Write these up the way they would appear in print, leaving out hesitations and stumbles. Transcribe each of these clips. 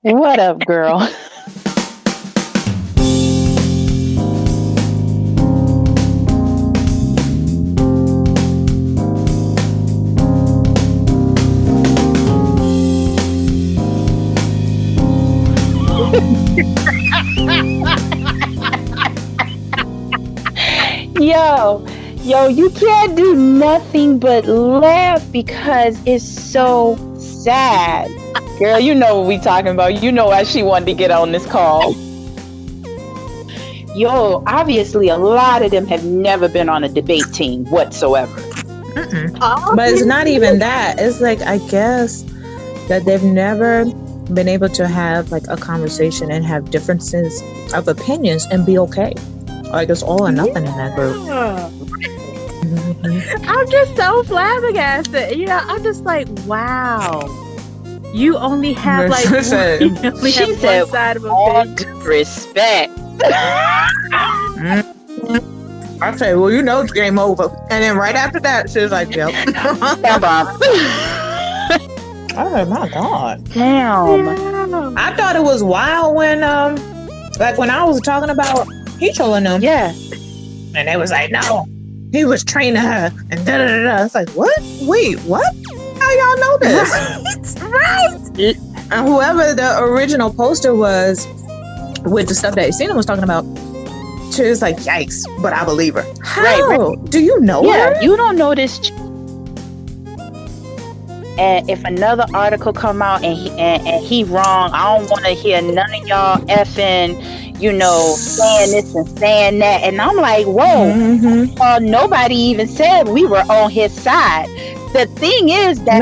What up, girl? Yo, you can't do nothing but laugh because it's so sad. Girl, you know what we talking about. You know why she wanted to get on this call. Yo, obviously a lot of them have never been on a debate team whatsoever. But it's not even that. It's like, I guess that they've never been able to have like a conversation and have differences of opinions and be okay. Like it's all or nothing in that group. I'm just so flabbergasted. You know, I'm just like, wow. You only have like one side of all a due respect. I say, well, you know, it's game over. And then right after that, she was like, yep. Oh my God. Damn. I thought it was wild when like when I was talking about he trolling them. Yeah. And they was like, no, he was training her and da da da. It's like, what? Wait, what? How y'all know this? Right. And whoever the original poster was with the stuff that Cena was talking about, she was like, yikes, but I believe her. How? Right. Do you know her? You don't know this. And if another article come out and he wrong, I don't want to hear none of y'all effing, saying this and saying that. And I'm like, whoa, nobody even said we were on his side. The thing is that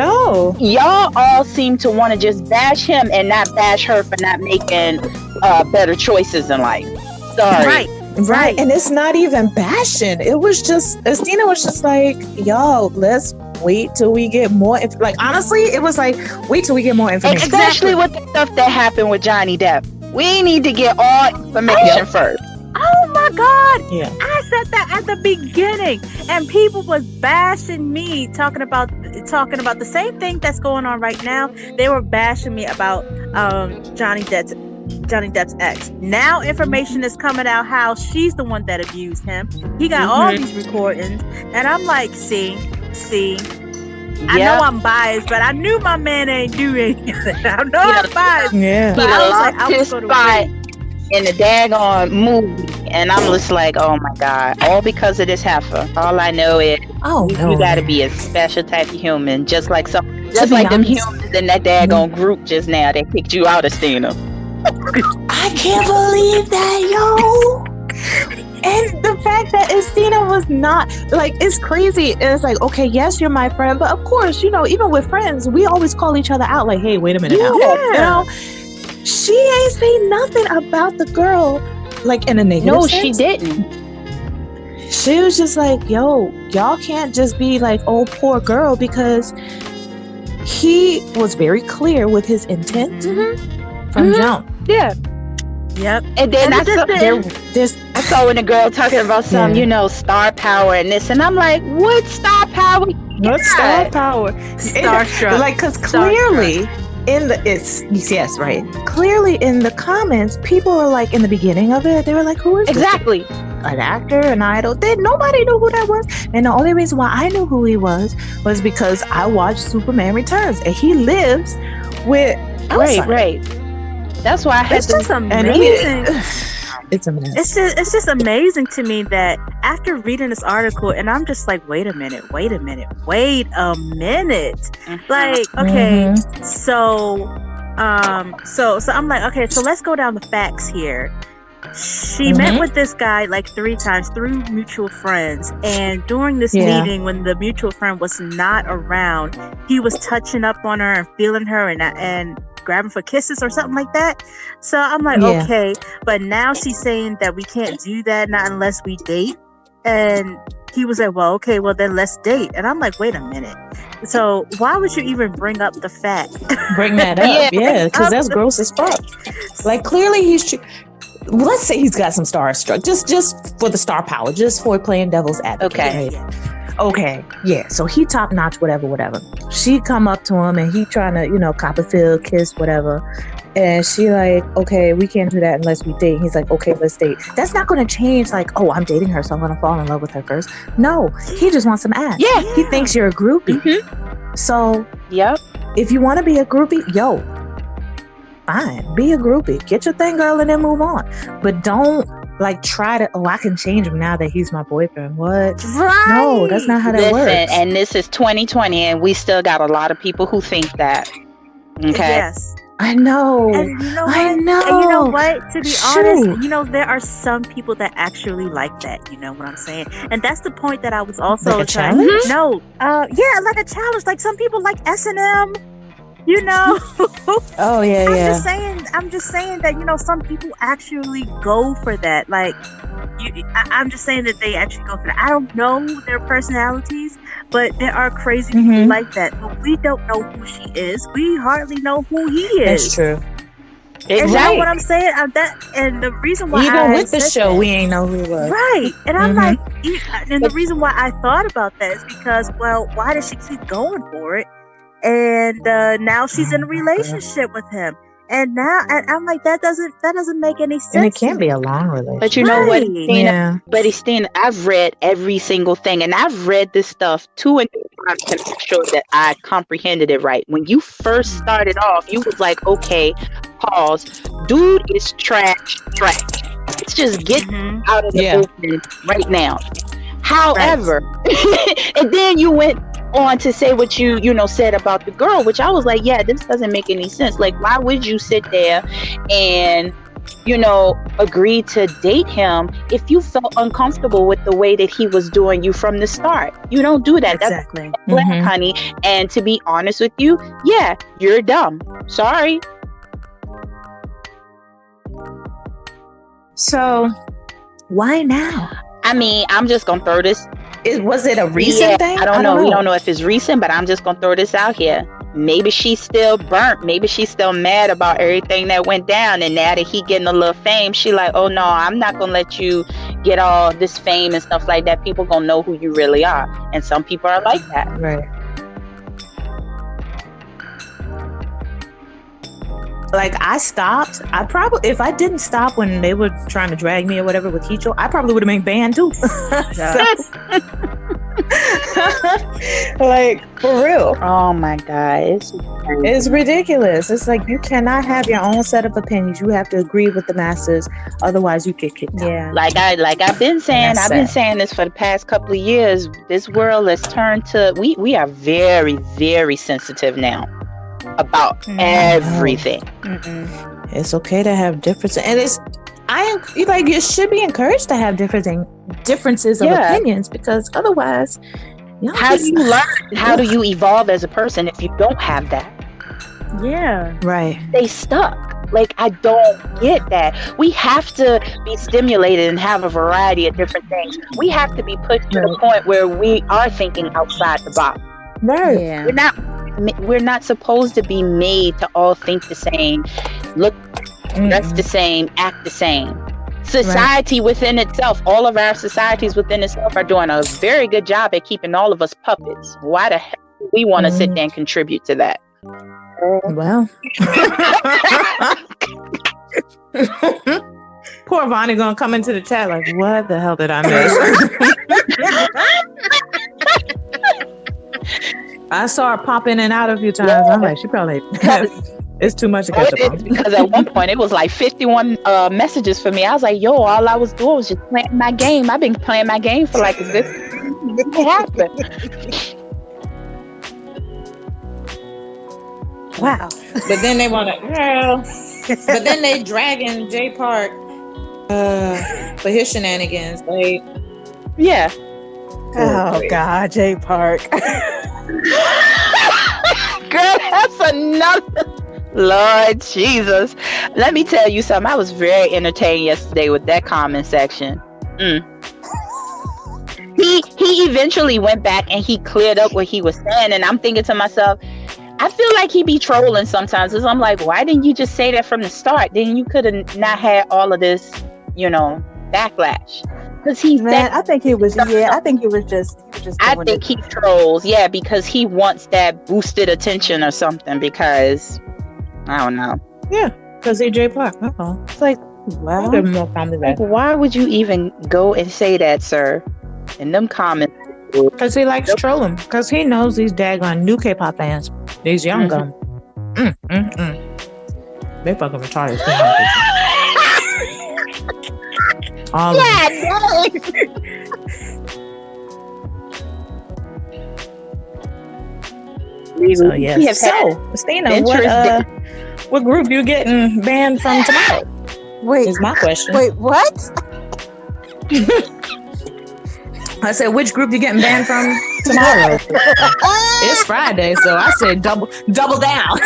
y'all all seem to want to just bash him and not bash her for not making better choices in life. Sorry. Right. And it's not even bashing. It was just, Estina was just like, yo, let's wait till we get more. Like, honestly, it was like, wait till we get more information. Especially with the stuff that happened with Johnny Depp. We need to get all information first. Oh my God. Yeah. I said that at the beginning. And people was bashing me, talking about the same thing that's going on right now. They were bashing me about Johnny Depp's ex. Now information is coming out how she's the one that abused him. He got all these recordings, and I'm like, see. I know I'm biased, but I knew my man ain't do any of that. I know I'm biased. Yeah. But I was going to wait. In the daggone movie, and I'm just like, oh my God, all because of this heifer. All I know is you gotta be a special type of human, just like them humans in that daggone group just now that kicked you out of Stina. I can't believe that, yo. And the fact that Estina was not, like, it's crazy. It's like, okay, yes, you're my friend, but of course, even with friends, we always call each other out, like, hey, wait a minute now. She ain't say nothing about the girl, like, in a negative sense. No, she didn't. She was just like, yo, y'all can't just be like, oh, poor girl, because he was very clear with his intent from jump. Yeah. Yep. And then I saw when the girl talking about some, star power and this, and I'm like, what star power? What star power? Starstruck. Like, because clearly clearly in the comments, people were like, in the beginning of it, they were like, who is exactly this? An actor, an idol? Nobody knew who that was. And the only reason why I knew who he was because I watched Superman Returns, and he lives with Elsa. Right. That's why I had just amazing. It's amazing. It's just amazing to me that after reading this article, and I'm just like, wait a minute. Like, okay, so I'm like, okay, so let's go down the facts here. She met with this guy like 3 times through mutual friends, and during this meeting, when the mutual friend was not around, he was touching up on her and feeling her and grabbing for kisses or something like that. So I'm like, okay, but now she's saying that we can't do that, not unless we date. And he was like, well, okay, well then let's date. And I'm like, wait a minute. So why would you even bring up the fact? Bring that up, because that's gross as fuck. Like, clearly let's say he's got some starstruck, just for the star power, just for playing devil's advocate. Okay. Right? Okay, yeah. So he top notch, whatever. She come up to him and he trying to, cop a feel, kiss, whatever. And she like, okay, we can't do that unless we date. He's like, okay, let's date. That's not going to change. Like, oh, I'm dating her, so I'm going to fall in love with her first. No, he just wants some ass. Yeah. He thinks you're a groupie. Mm-hmm. So, yep. If you want to be a groupie, fine, be a groupie. Get your thing, girl, and then move on. But don't try to, I can change him now that he's my boyfriend. What? Right. No, that's not how that works. And this is 2020 and we still got a lot of people who think that. Okay. Yes. I know. And you know what? I know. And you know what? To be honest, there are some people that actually like that. You know what I'm saying? And that's the point that I was also like a challenge. No, yeah, like a challenge. Like some people like S&M. Oh yeah, I'm just saying that some people actually go for that. Like, I'm just saying that they actually go for that. I don't know their personalities, but there are crazy people like that. But we don't know who she is. We hardly know who he is. That's true. Exactly. And you know what I'm saying? And the reason why even with the show, we ain't know who he was. Right. And I'm like, and the reason why I thought about that is because, well, why does she keep going for it? And now she's in a relationship with him, and I'm like, that doesn't make any sense. And it can't be a long relationship. But you know what, Stina? Yeah. But Stina, I've read every single thing, and I've read this stuff 2 and 3 times to make sure that I comprehended it right. When you first started off, you was like, okay, pause. Dude is trash. Let's just get out of the open right now. However, and then you went on to say what you said about the girl, which I was like, yeah, this doesn't make any sense. Like, why would you sit there and agree to date him if you felt uncomfortable with the way that he was doing you from the start? You don't do that. Exactly. That's honey. And to be honest with you, yeah, you're dumb. Sorry. So why now? I mean, I'm just gonna throw this. Was it a recent thing? I don't know. We don't know if it's recent, but I'm just gonna throw this out here. Maybe she's still burnt. Maybe she's still mad about everything that went down. And now that he getting a little fame, she like, oh no, I'm not gonna let you get all this fame and stuff like that. People gonna know who you really are. And some people are like that. Right. Like, I stopped. If I didn't stop when they were trying to drag me or whatever with Hicho, I probably would have been banned too. Like, for real. Oh my God. It's ridiculous. It's like, you cannot have your own set of opinions. You have to agree with the masses. Otherwise, you get kicked out. Yeah. Like I've been saying, been saying this for the past couple of years. This world has turned to, we are very, very sensitive now about everything. It's okay to have differences, and you should be encouraged to have differences of opinions, because otherwise, how do you learn? How do you evolve as a person if you don't have that? Yeah, right. They stuck. Like, I don't get that. We have to be stimulated and have a variety of different things. We have to be pushed to the point where we are thinking outside the box. Right. Yeah. We're not supposed to be made to all think the same, look, dress the same, act the same. Society within itself, all of our societies within itself are doing a very good job at keeping all of us puppets. Why the hell do we want to sit there and contribute to that? Well, poor Vonnie gonna come into the chat like, what the hell did I miss? I saw her pop in and out a few times. I'm like, she probably it's too much to catch up on. Because at one point it was like 51 messages for me. I was like, yo, all I was doing was just playing my game. I've been playing my game for like, this happen. Wow. But then they want to, but then they dragging Jay Park for his shenanigans. Like, yeah. Oh God, Jay Park. Girl, that's another. Lord Jesus. Let me tell you something. I was very entertained yesterday with that comment section. He eventually went back and he cleared up what he was saying, and I'm thinking to myself, I feel like he be trolling sometimes, because I'm like, why didn't you just say that from the start? Then you could have not had all of this, backlash. because he Man, I think he was. Yeah, I think he was just. I think he trolls. Yeah, because he wants that boosted attention or something. Because I don't know. Yeah, because AJ Park. It's like, wow. Like, why would you even go and say that, sir? In them comments. Because he likes trolling. Because he knows these daggone new K-pop fans. These young guns. They fucking retarded. All so yes. So, Christina, what group you getting banned from tomorrow? Wait, is my question. Wait, what? I said, which group you getting banned from tomorrow? It's Friday, so I said double down.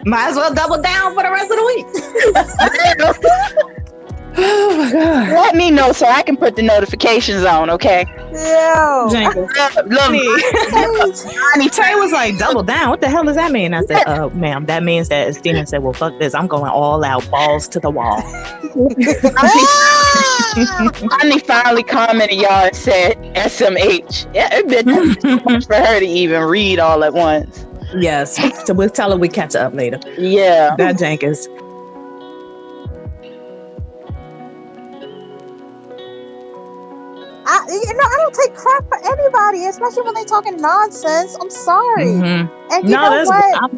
Might as well double down for the rest of the week. Oh my God. Let me know so I can put the notifications on, okay? Yeah. Trey was like, double down? What the hell does that mean? I said, ma'am, that means that Steven said, well, fuck this. I'm going all out, balls to the wall. I finally commented y'all and said SMH. Yeah, it been too much for her to even read all at once. Yes. So we'll tell her we catch up later. Yeah. That Jenkins. I don't take crap for anybody, especially when they talking nonsense. I'm sorry. And you know what?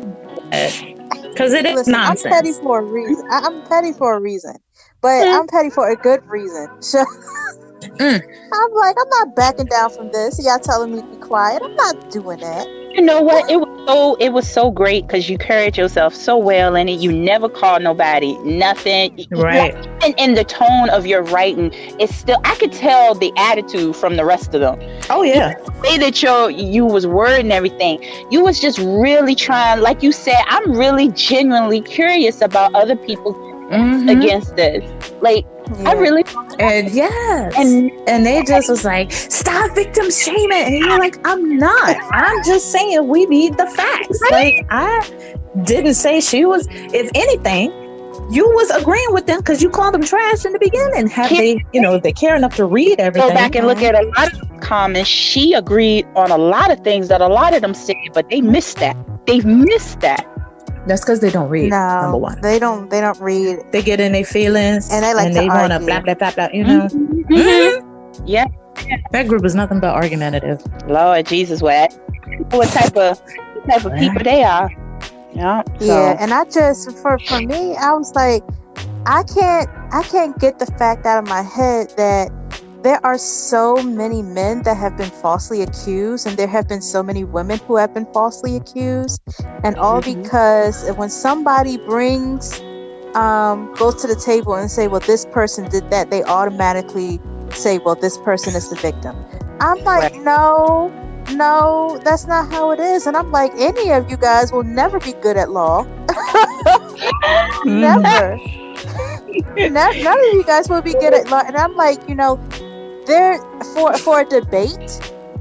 Because it is nonsense. I'm petty for a reason. I'm petty for a reason. But I'm petty for a good reason. So I'm like, I'm not backing down from this. Y'all telling me to be quiet. I'm not doing that. You know what? It was so great because you carried yourself so well in it. You never called nobody nothing. Right. Even in the tone of your writing, it's still, I could tell the attitude from the rest of them. Oh yeah. The way that you was wording everything, you was just really trying. Like you said, I'm really genuinely curious about other people's against this. Like. Yeah. I really and yes and they just was like, stop victim shaming, and you're like, I'm not. I'm just saying we need the facts. Right? Like, I didn't say she was. If anything, you was agreeing with them because you called them trash in the beginning. Have they, if they care enough to read everything, go back and look at a lot of comments. She agreed on a lot of things that a lot of them said, but they missed that. That's because they don't read. No, number one, they don't read. They get in their feelings, and they like they want to blah blah blah blah. Yeah. That group is nothing but argumentative. Lord Jesus, what type of people they are? Yeah. So. Yeah, and I just for me, I was like, I can't get the fact out of my head that there are so many men that have been falsely accused, and there have been so many women who have been falsely accused, and all because when somebody goes to the table and say, well, this person did that, they automatically say, well, this person is the victim. I'm like, no, that's not how it is. And I'm like, any of you guys will never be good at law. Never. None of you guys will be good at law. And I'm like, there for a debate,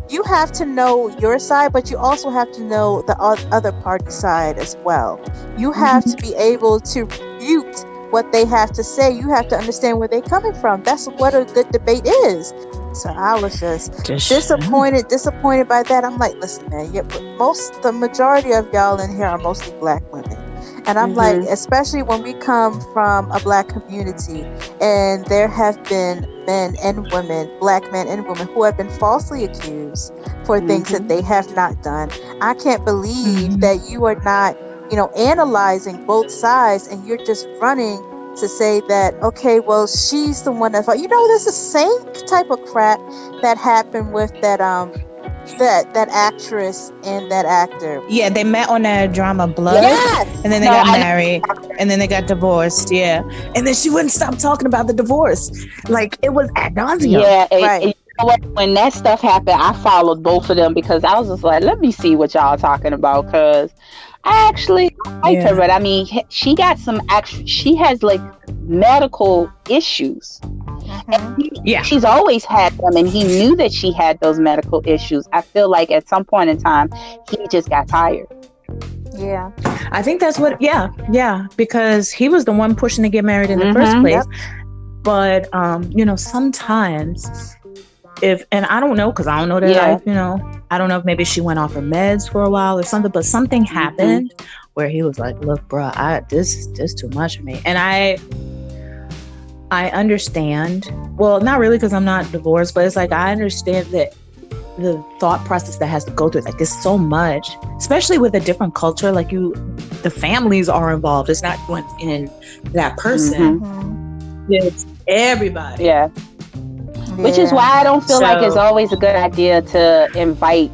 you have to know your side, but you also have to know the other party's side as well. You have to be able to refute what they have to say. You have to understand where they're coming from. That's what a good debate is. So I was just disappointed by that. I'm like, listen, man, the majority of y'all in here are mostly black women. And I'm like, especially when we come from a black community, and there have been men and women, black men and women, who have been falsely accused for things that they have not done. I can't believe that you are not, analyzing both sides, and you're just running to say that, okay, well, she's the one that fought. There's the same type of crap that happened with that actress and that actor. Yeah, they met on that drama Blood. Yes! And then they got married. And then they got divorced. Yeah. And then she wouldn't stop talking about the divorce. Like, it was ad nauseum. Yeah, right. You know what? When that stuff happened, I followed both of them because I was just like, let me see what y'all talking about, because I actually liked her, but I mean, she has like medical issues. She's always had them, and he knew that she had those medical issues. I feel like at some point in time, he just got tired. Yeah. I think that's what, because he was the one pushing to get married in the first place. But sometimes and I don't know, because I don't know their life, I don't know if maybe she went off her meds for a while or something, but something happened where he was like, look, bro, this too much for me. And I understand. Well, not really, because I'm not divorced, but it's like I understand that the thought process that has to go through, like, it's so much, especially with a different culture. Like, the families are involved. It's not in that person. It's everybody. Yeah. Which is why I don't feel like it's always a good idea to invite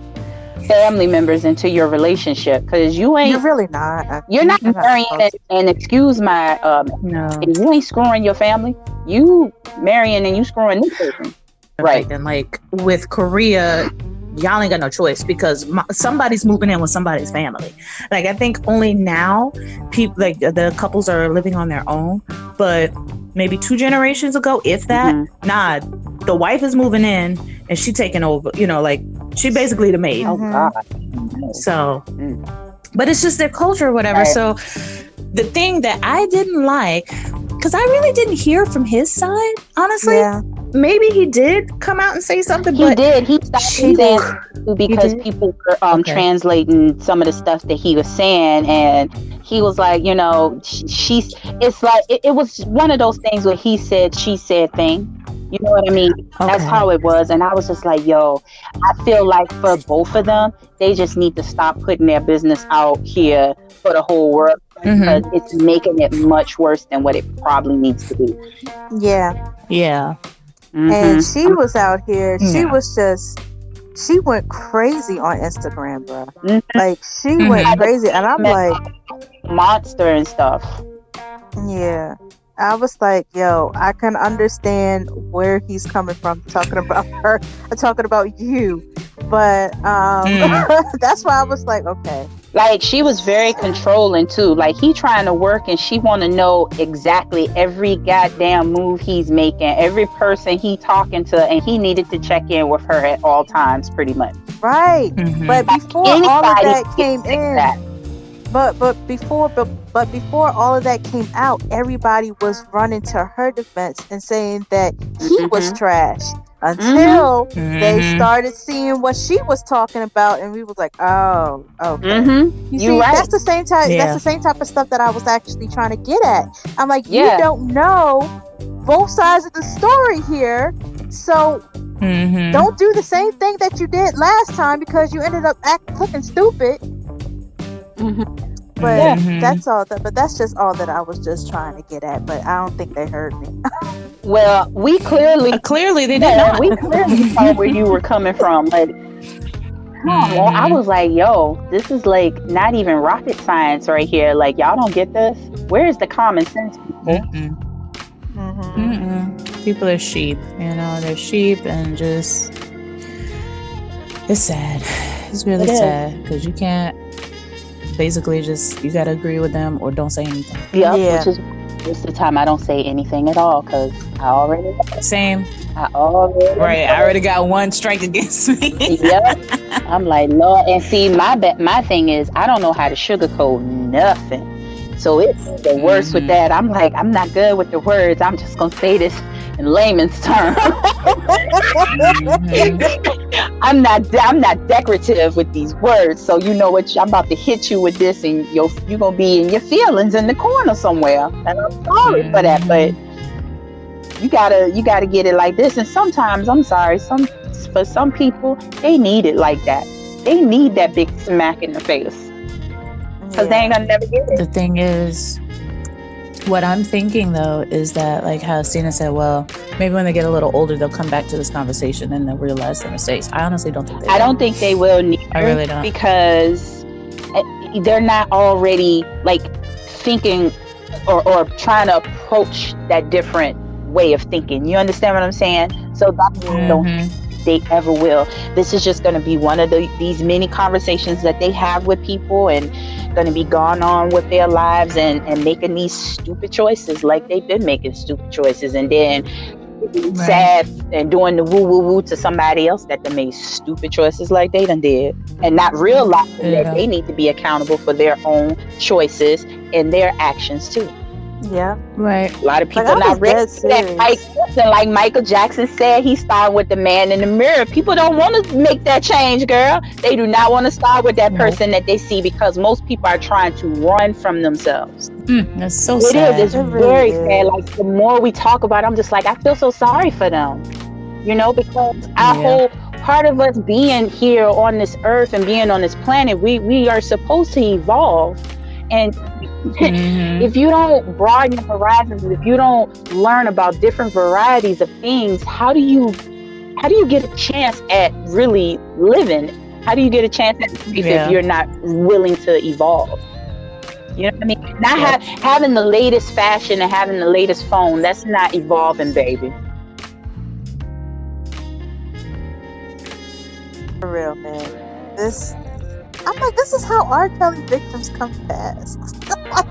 family members into your relationship, because you're really not. You're not marrying and excuse my no. If you ain't screwing your family, you marrying and you screwing this person. Right. And like with Korea, y'all ain't got no choice, because somebody's moving in with somebody's family. Like, I think only now people, like, the couples are living on their own, but maybe 2 generations ago, if that, nah, the wife is moving in and she taking over, like, she basically the maid. Oh God. So, but it's just their culture or whatever. Right. So the thing that I didn't like, because I really didn't hear from his side, honestly. Yeah. Maybe he did come out and say something. He did. He stopped saying because people were translating some of the stuff that he was saying, and he was like, it's like it was one of those things where he said, she said thing. You know what I mean? That's how it was. And I was just like, yo, I feel like for both of them, they just need to stop putting their business out here for the whole world, because it's making it much worse than what it probably needs to be. Yeah. Yeah. And she was out here. She was she went crazy on Instagram, bro. Like, she went crazy. And I'm like, monster and stuff. Yeah. I was like, yo, I can understand where he's coming from, talking about her, talking about you. But that's why I was like, okay. Like, she was very controlling too. Like, he trying to work and she want to know exactly every goddamn move he's making, every person he talking to, and he needed to check in with her at all times, pretty much. Right. But before all of that came in, but before all of that came out, everybody was running to her defense and saying that he was trash. Until they started seeing what she was talking about, and we was like, "Oh, okay." You see, right. That's the same type. Yeah. That's the same type of stuff that I was actually trying to get at. I'm like, you don't know both sides of the story here, so don't do the same thing that you did last time, because you ended up looking stupid. But that's all. But that's just all that I was just trying to get at. But I don't think they heard me. Well, we clearly they did not. We clearly saw where you were coming from. But I was like, yo, this is like not even rocket science right here. Like, y'all don't get this. Where is the common sense, people? People are sheep. They're sheep, and just it's sad. It's really sad, because you can't. Basically, just you gotta agree with them or don't say anything. Which is most of the time I don't say anything at all, because I already know. Same. I already got one strike against me. I'm like, Lord. And see, my thing is, I don't know how to sugarcoat nothing, so it's the worst with that. I'm like, I'm not good with the words. I'm just gonna say this in layman's terms. I'm not decorative with these words, so you know what, I'm about to hit you with this, and you're gonna be in your feelings in the corner somewhere, and I'm sorry for that, but you gotta get it like this. And sometimes, I'm sorry, for some people, they need it like that. They need that big smack in the face, because they ain't gonna never get it. The thing is, what I'm thinking, though, is that, like how Stina said, well, maybe when they get a little older, they'll come back to this conversation and they'll realize their mistakes. I honestly don't think they will. I don't think they will neither. I really don't. Because they're not already, like, thinking or trying to approach that different way of thinking. You understand what I'm saying? So that's don't think they ever will. This is just going to be one of these many conversations that they have with people, and going to be gone on with their lives and making these stupid choices like they've been making stupid choices, and then sad and doing the woo to somebody else that they made stupid choices like they done did, and not realizing that they need to be accountable for their own choices and their actions too. Yeah. Right. A lot of people Like, I not was ready dead for that. serious. Like Michael Jackson said, he started with the man in the mirror. People don't want to make that change, girl. They do not want to start with that person that they see, because most people are trying to run from themselves. That's so It sad. is. It's It very really sad. is. Like, the more we talk about it, I'm just like, I feel so sorry for them. You know, because our Yeah. whole part of us being here on this earth and being on this planet, we are supposed to evolve. And if you don't broaden your horizons, if you don't learn about different varieties of things, how do you get a chance at really living? How do you get a chance at life if you're not willing to evolve? You know what I mean? Not having the latest fashion and having the latest phone, that's not evolving, baby. For real, man. I'm like, this is how R. Kelly victims come fast.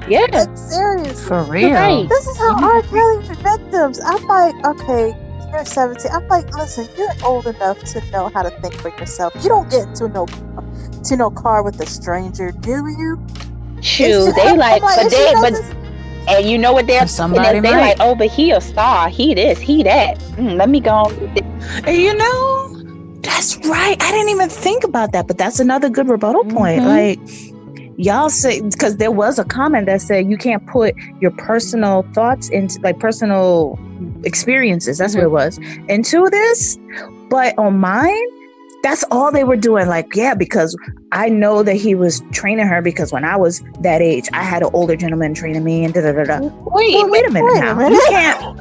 Yeah. Like, serious. For real. Right. This is how R. Kelly victims. I'm like, okay, you're 17. I'm like, listen, you're old enough to know how to think for yourself. You don't get into no car with a stranger, do you? Shoot, and you know what they're somebody they like, oh, but he a star, he this, he that. Let me go. And you know, that's right. I didn't even think about that, but that's another good rebuttal point. Like, y'all say, because there was a comment that said you can't put your personal thoughts into, like, personal experiences, that's what it was, into this. But on mine, that's all they were doing. Like, yeah, because I know that he was training her, because when I was that age, I had an older gentleman training me, and da-da-da-da. Wait a minute now. You can't.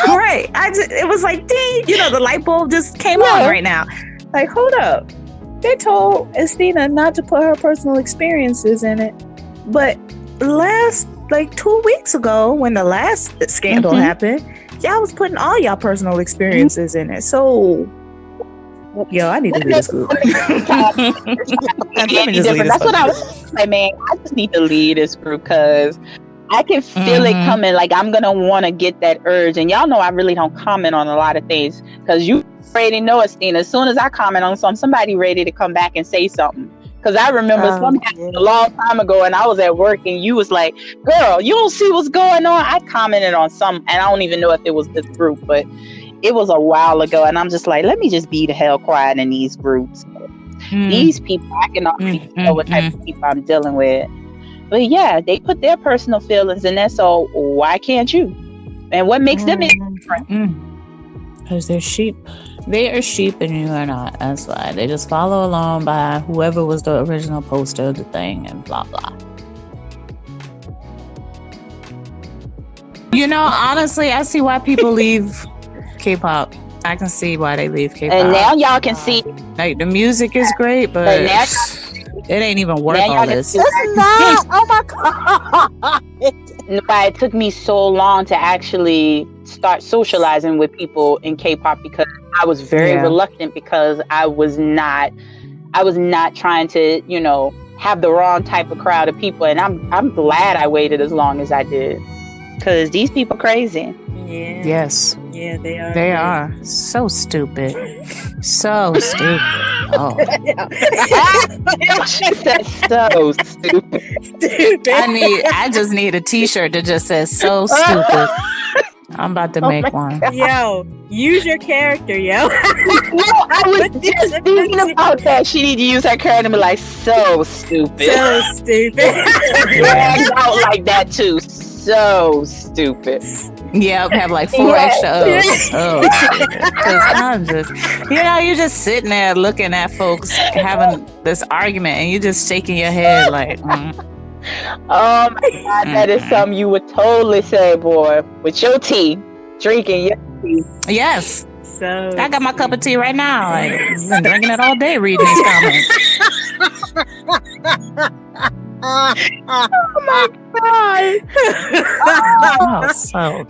Right. It was like, ding, the light bulb just came on right now. Like, hold up. They told Estina not to put her personal experiences in it. But like 2 weeks ago, when the last scandal happened, y'all was putting all y'all personal experiences in it. So, yo, I need to leave this group. That's what I was like, man. I just need to leave this group, because I can feel it coming. Like, I'm gonna want to get that urge, and y'all know I really don't comment on a lot of things, because you already know, Estina. As soon as I comment on something, somebody ready to come back and say something. Because I remember something a long time ago, and I was at work, and you was like, "Girl, you don't see what's going on." I commented on something, and I don't even know if it was this group, but it was a while ago, and I'm just like, let me just be the hell quiet in these groups. These people, I can already know what type of people I'm dealing with. But yeah, they put their personal feelings in there, so why can't you? And what makes them different? Because they're sheep. They are sheep and you are not. That's why. They just follow along by whoever was the original poster of the thing and blah, blah. Honestly, I see why people leave K-pop. I can see why they leave K-pop. And now y'all can see. Like, the music is great, but it ain't even worth all this. It's not. Oh my God. But it took me so long to actually start socializing with people in K-pop, because I was very reluctant, because I was not trying to, have the wrong type of crowd of people. And I'm glad I waited as long as I did, because these people crazy. Yeah. Yes. Yeah, they are. They are so stupid. So stupid. Oh. She said so stupid. I just need a t-shirt that just says so stupid. I'm about to make one. God. Yo, use your character, yo. I was just thinking about that. She need to use her character and be like, so stupid. So stupid. Dragged out like that too. So stupid. Yeah, have like 4 extra O's. Because I'm just, you're just sitting there looking at folks having this argument, and you're just shaking your head like, Oh my God, that is something you would totally say, boy, with your tea, drinking your tea. Yes. So I got my cup of tea right now. Like, I've been drinking it all day reading these comments. Oh my God. So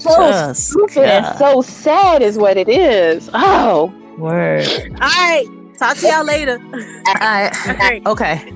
stupid and so sad is what it is. Oh. Word. all right. Talk to y'all later. Okay.